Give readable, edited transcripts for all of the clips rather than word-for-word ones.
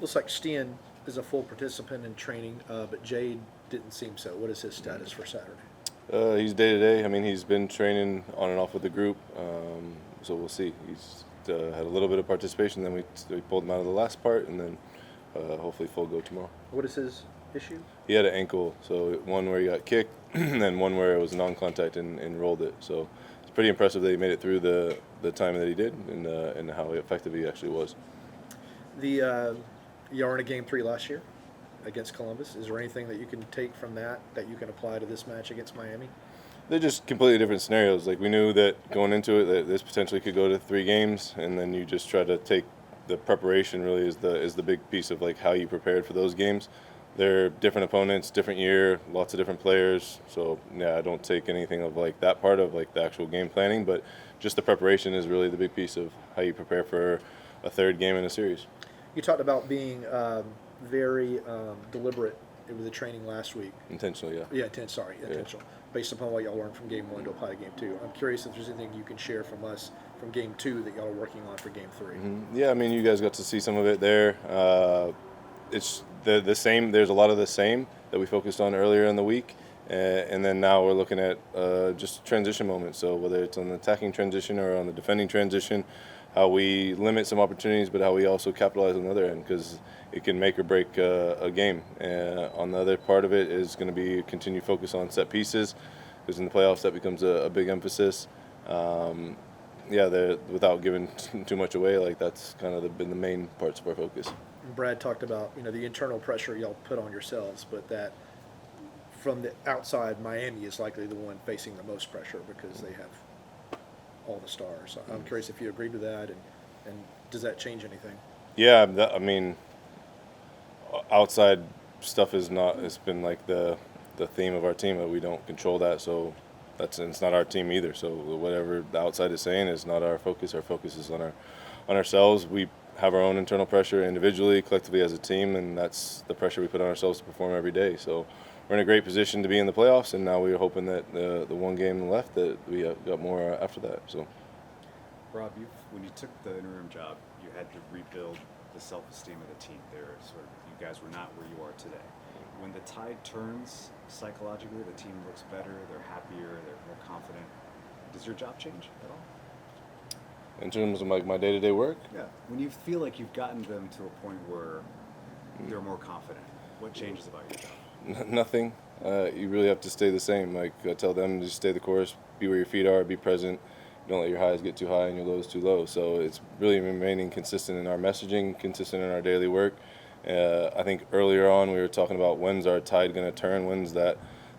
Looks like Steen is a full participant in training, but Jade didn't seem so. What is his status for Saturday? He's day to day. I mean, he's been training on and off with the group, so we'll see. He's had a little bit of participation, then we pulled him out of the last part, and then hopefully full go tomorrow. What is his issue? He had an ankle, so one where he got kicked, and then one where it was non-contact and rolled it. So it's pretty impressive that he made it through the time that he did, and how effective he actually was. You were in a game 3 last year against Columbus. Is there anything that you can take from that you can apply to this match against Miami? They're just completely different scenarios. Like, we knew that going into it that this potentially could go to 3 games, and then you just try to take the preparation really is the big piece of like how you prepared for those games. They're different opponents, different year, lots of different players. So yeah, I don't take anything of like that part of like the actual game planning, but just the preparation is really the big piece of how you prepare for a 3rd game in a series. You talked about being very deliberate with the training last week. Intentional, yeah. Yeah, intentional. Based upon what y'all learned from game 1 to apply to game 2. I'm curious if there's anything you can share from us from game 2 that y'all are working on for game 3. Mm-hmm. Yeah, I mean, you guys got to see some of it there. It's the same. There's a lot of the same that we focused on earlier in the week, and then now we're looking at just transition moments. So whether it's on the attacking transition or on the defending transition, how we limit some opportunities, but how we also capitalize on the other end, because it can make or break a game. On the other part of it is going to be continued focus on set pieces, because in the playoffs that becomes a big emphasis. Without giving too much away, like that's kind of been the main parts of our focus. Brad talked about the internal pressure y'all put on yourselves, but that from the outside, Miami is likely the one facing the most pressure because they have all the stars. So I'm curious if you agreed with that, and does that change anything? Yeah, I mean, outside stuff is not. It's been like the theme of our team that we don't control that, so it's not our team either. So whatever the outside is saying is not our focus. Our focus is on ourselves. We have our own internal pressure individually, collectively as a team, and that's the pressure we put on ourselves to perform every day. So we're in a great position to be in the playoffs, and now we're hoping that the one game left that we got more after that. So, Rob, when you took the interim job, you had to rebuild the self-esteem of the team. You guys were not where you are today. When the tide turns psychologically, the team looks better, they're happier, they're more confident. Does your job change at all? in terms of like my day-to-day work, Yeah. When you feel like you've gotten them to a point where they're more confident, what changes about your job? nothing. You really have to stay the same. Like I tell them, just stay the course, be where your feet are, be present. Don't let your highs get too high and your lows too low. So it's really remaining consistent in our messaging, consistent in our daily work. I think earlier on we were talking about when's our tide going to turn, when's that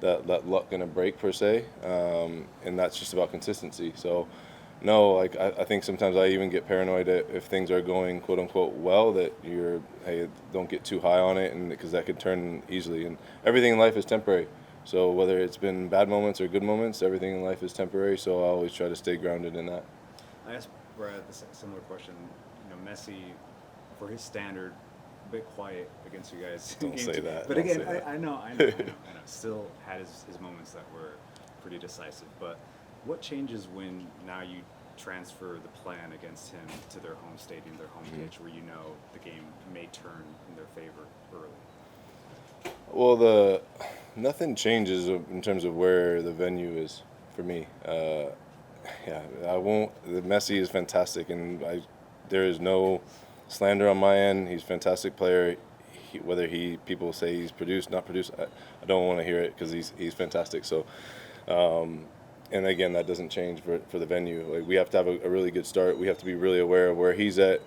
luck going to break per se, and that's just about consistency. So no, like I think sometimes I even get paranoid if things are going quote unquote well, that hey, don't get too high on it, and because that could turn easily. And everything in life is temporary. So whether it's been bad moments or good moments, everything in life is temporary. So I always try to stay grounded in that. I asked Brad a similar question. Messi, for his standard, a bit quiet against you guys. Don't say that. But Don't again, say that. I know. Still had his moments that were pretty decisive. But what changes when now you transfer the plan against him to their home stadium, their home pitch, where you know the game may turn in their favor early? Well, nothing changes in terms of where the venue is for me. I won't. The Messi is fantastic, and there is no slander on my end. He's a fantastic player. Whether people say he's produced, not produced, I don't want to hear it because he's fantastic. So, and again, that doesn't change for the venue. Like, we have to have a really good start. We have to be really aware of where he's at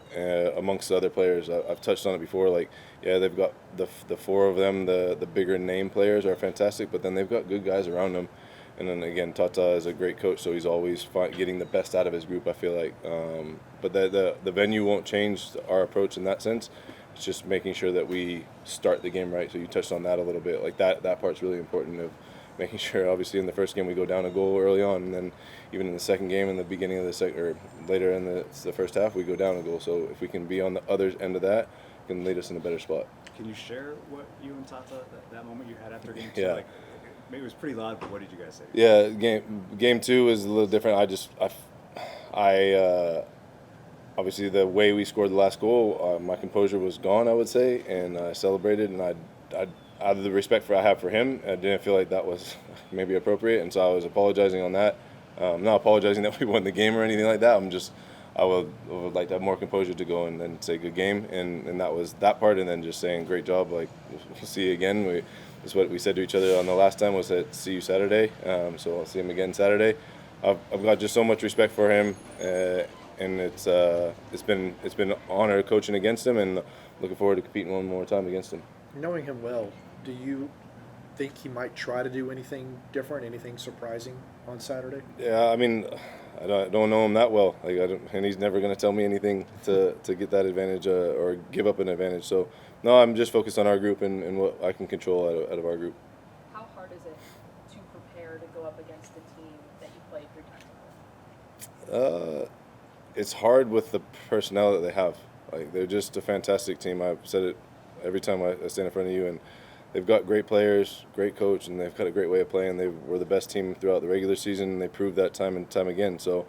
amongst the other players. I've touched on it before. Like, yeah, they've got the four of them. The bigger name players are fantastic, but then they've got good guys around them. And then again, Tata is a great coach, so he's always getting the best out of his group, I feel like. But the venue won't change our approach in that sense. It's just making sure that we start the game right. So you touched on that a little bit. Like that part's really important, of making sure, obviously, in the first game we go down a goal early on, and then even in the second game, in the beginning of the second, or later in the first half, we go down a goal. So if we can be on the other end of that, it can lead us in a better spot. Can you share what you and Tata, that moment you had after game two? Yeah. Like, maybe it was pretty loud, but what did you guys say? Yeah, game two is a little different. obviously the way we scored the last goal, my composure was gone, I would say, and I celebrated, and I out of the respect I have for him, I didn't feel like that was maybe appropriate, and so I was apologizing on that. Not apologizing that we won the game or anything like that. I would like to have more composure to go and then say good game, and that was that part, and then just saying great job, like we'll see you again. That's what we said to each other on the last time, was that see you Saturday. So I'll see him again Saturday. I've got just so much respect for him, and it's been an honor coaching against him, and looking forward to competing one more time against him. Knowing him well, do you think he might try to do anything different, anything surprising on Saturday? Yeah, I mean, I don't know him that well. And he's never going to tell me anything to get that advantage or give up an advantage. So, no, I'm just focused on our group and what I can control out of our group. How hard is it to prepare to go up against a team that you played 3 times before? It's hard with the personnel that they have. Like, they're just a fantastic team. I've said it every time I stand in front of you, and they've got great players, great coach, and they've got a great way of playing. They were the best team throughout the regular season, and they proved that time and time again. So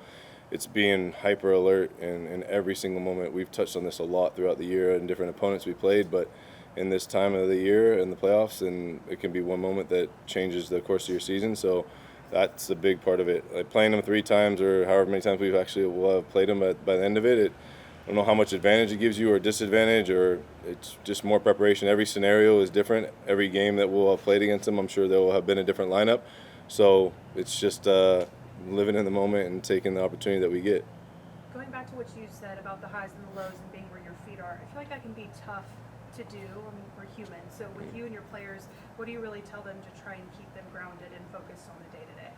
it's being hyper alert in every single moment. We've touched on this a lot throughout the year and different opponents we played, but in this time of the year in the playoffs, and it can be one moment that changes the course of your season. So that's a big part of it. Like playing them 3 times or however many times we've actually will have played them, by the end of it, I don't know how much advantage it gives you or disadvantage, or it's just more preparation. Every scenario is different. Every game that we'll have played against them, I'm sure there will have been a different lineup. So it's just living in the moment and taking the opportunity that we get. Going back to what you said about the highs and the lows and being where your feet are, I feel like that can be tough to do. I mean, we're human. So with you and your players, what do you really tell them to try and keep them grounded and focused on the day-to-day?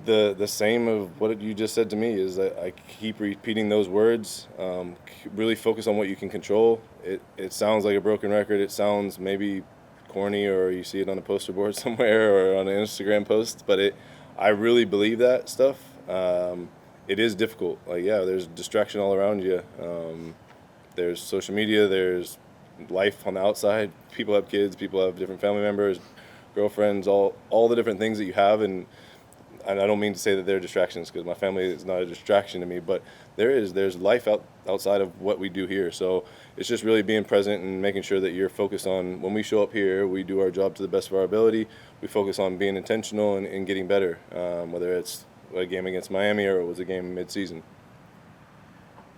The same of what you just said to me is that I keep repeating those words. Really focus on what you can control. It sounds like a broken record. It sounds maybe corny, or you see it on a poster board somewhere or on an Instagram post, but I really believe that stuff. It is difficult. Like, yeah, there's distraction all around you. There's social media. There's life on the outside. People have kids. People have different family members, girlfriends, all the different things that you have, and I don't mean to say that they're distractions, because my family is not a distraction to me, but there's life outside of what we do here. So it's just really being present and making sure that you're focused on, when we show up here, we do our job to the best of our ability. We focus on being intentional and getting better, whether it's a game against Miami or it was a game mid-season.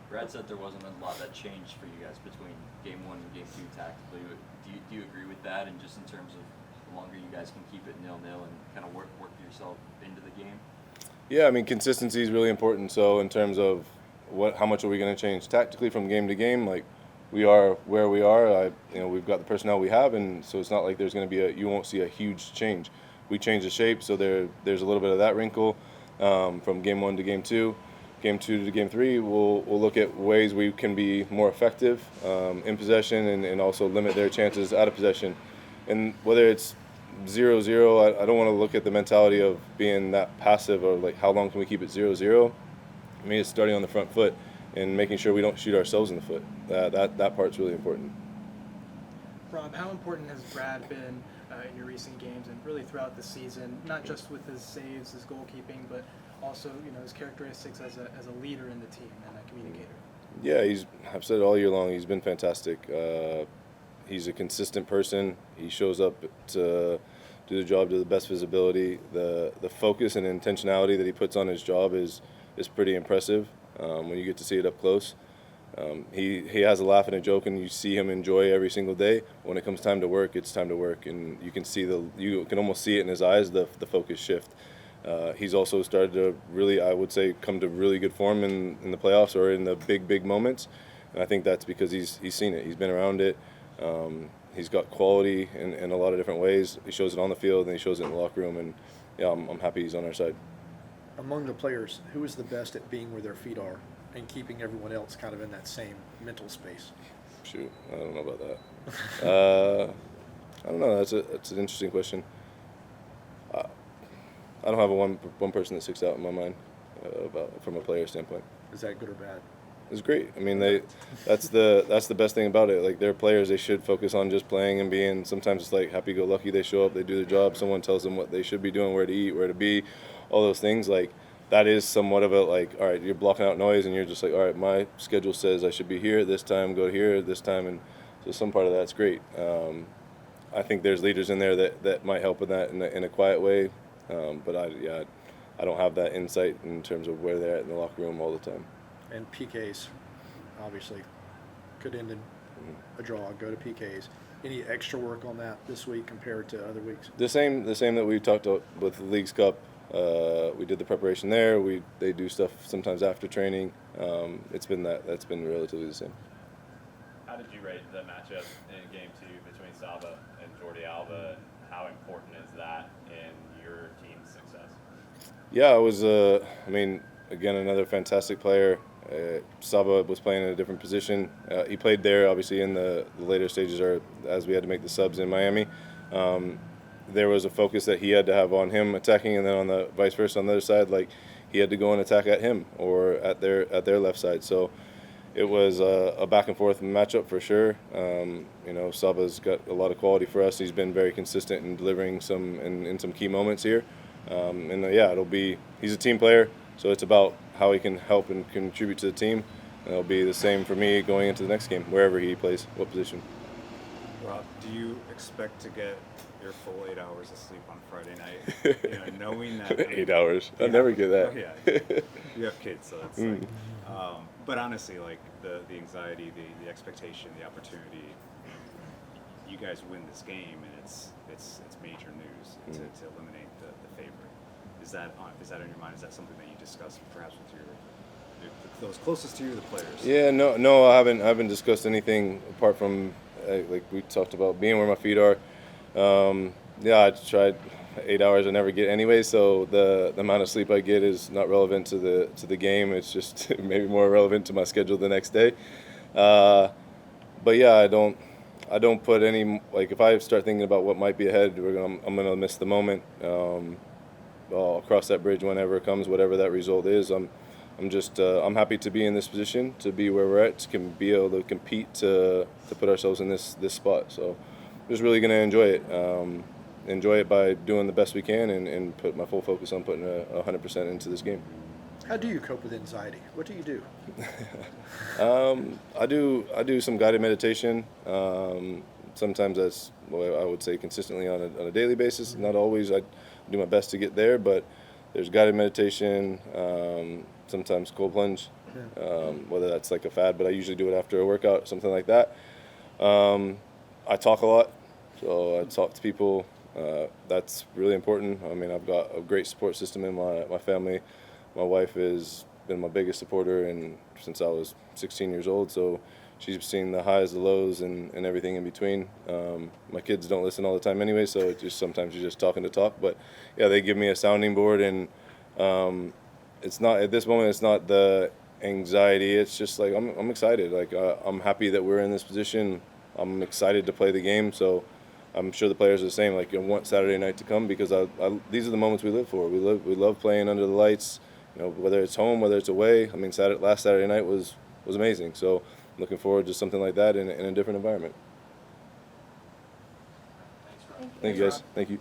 Brad said there wasn't a lot that changed for you guys between game 1 and game 2 tactically. Do you agree with that? And just in terms of the longer you guys can keep it 0-0 and kind of work yourself into the game? Yeah, I mean, consistency is really important. So in terms of how much are we going to change tactically from game to game, like, we are where we are. We've got the personnel we have, and so it's not like there's going to be you won't see a huge change. We change the shape, so there's a little bit of that wrinkle from game 1 to game 2. Game 2 to game 3, we'll look at ways we can be more effective in possession and also limit their chances out of possession. And whether it's 0-0, I don't want to look at the mentality of being that passive, or like how long can we keep it 0-0. I mean, it's starting on the front foot and making sure we don't shoot ourselves in the foot. That part's really important. Rob, how important has Brad been in your recent games and really throughout the season, not just with his saves, his goalkeeping, but also his characteristics as a leader in the team and a communicator? Yeah, I've said it all year long, he's been fantastic. He's a consistent person. He shows up to do the job to the best visibility. The focus and intentionality that he puts on his job is pretty impressive when you get to see it up close. He has a laugh and a joke, and you see him enjoy every single day. When it comes time to work, it's time to work, and you can almost see it in his eyes, the focus shift. He's also started to really, I would say, come to really good form in the playoffs or in the big moments, and I think that's because he's seen it. He's been around it. He's got quality in a lot of different ways. He shows it on the field, and he shows it in the locker room, and yeah, I'm happy he's on our side. Among the players, who is the best at being where their feet are and keeping everyone else kind of in that same mental space? Shoot, I don't know about that. I don't know. That's an interesting question. I don't have one person that sticks out in my mind from a player standpoint. Is that good or bad? It's great. I mean, that's the best thing about it. Like, they're players, they should focus on just playing and being. Sometimes it's like happy-go-lucky. They show up, they do their job. Someone tells them what they should be doing, where to eat, where to be, all those things. Like, that is somewhat of a like, all right, you're blocking out noise, and you're just like, all right, my schedule says I should be here at this time, go here at this time, and so some part of that's great. I think there's leaders in there that might help with that in a quiet way, but I don't have that insight in terms of where they're at in the locker room all the time. And PKs, obviously, could end in a draw, go to PKs. Any extra work on that this week compared to other weeks? The same that we talked about with the Leagues Cup. We did the preparation there. They do stuff sometimes after training. That's been relatively the same. How did you rate the matchup in Game 2 between Saba and Jordi Alba? And how important is that in your team's success? Yeah, it was. I mean, again, another fantastic player. Saba was playing in a different position. He played there, obviously, in the later stages, or as we had to make the subs in Miami. There was a focus that he had to have on him attacking, and then on the vice versa on the other side, like he had to go and attack at him or at their left side. So it was a back and forth matchup for sure. Saba's got a lot of quality for us. He's been very consistent in delivering in some key moments here. He's a team player, so it's about how he can help and contribute to the team. And it'll be the same for me going into the next game, wherever he plays, what position. Rob, do you expect to get your full 8 hours of sleep on Friday night? Knowing that 8 hours. I never get that. Oh, yeah. You have kids, so that's like. But honestly, like the anxiety, the expectation, the opportunity. You guys win this game, and it's major news to eliminate the favorite. Is that on your mind? Is that something that you discuss perhaps with those closest to you, the players? Yeah, no, I haven't discussed anything apart from like we talked about being where my feet are. I tried 8 hours I never get anyway, so the amount of sleep I get is not relevant to the game. It's just maybe more relevant to my schedule the next day. But yeah, I don't put any, like, if I start thinking about what might be ahead, I'm gonna miss the moment. I'll cross that bridge whenever it comes, whatever that result is. I'm happy to be in this position, to be where we're at, to be able to compete, to put ourselves in this spot. So I'm just really gonna enjoy it by doing the best we can and put my full focus on putting 100% into this game. How do you cope with anxiety? What do you do? I do some guided meditation. Sometimes that's I would say consistently on a daily basis. Not always. I do my best to get there, but there's guided meditation. Sometimes cold plunge, whether that's like a fad, but I usually do it after a workout, something like that. I talk a lot, so I talk to people. That's really important. I mean, I've got a great support system in my family. My wife has been my biggest supporter since I was 16 years old, so she's seen the highs, the lows, and everything in between. My kids don't listen all the time anyway, so sometimes you're just talking to talk. But yeah, they give me a sounding board, and it's not at this moment. It's not the anxiety. It's just like I'm excited. Like I'm happy that we're in this position. I'm excited to play the game. So I'm sure the players are the same. Like I want Saturday night to come because these are the moments we live for. We love playing under the lights. Whether it's home, whether it's away. I mean, last Saturday night was amazing. So looking forward to something like that in a different environment. Thank you, guys. Thank you.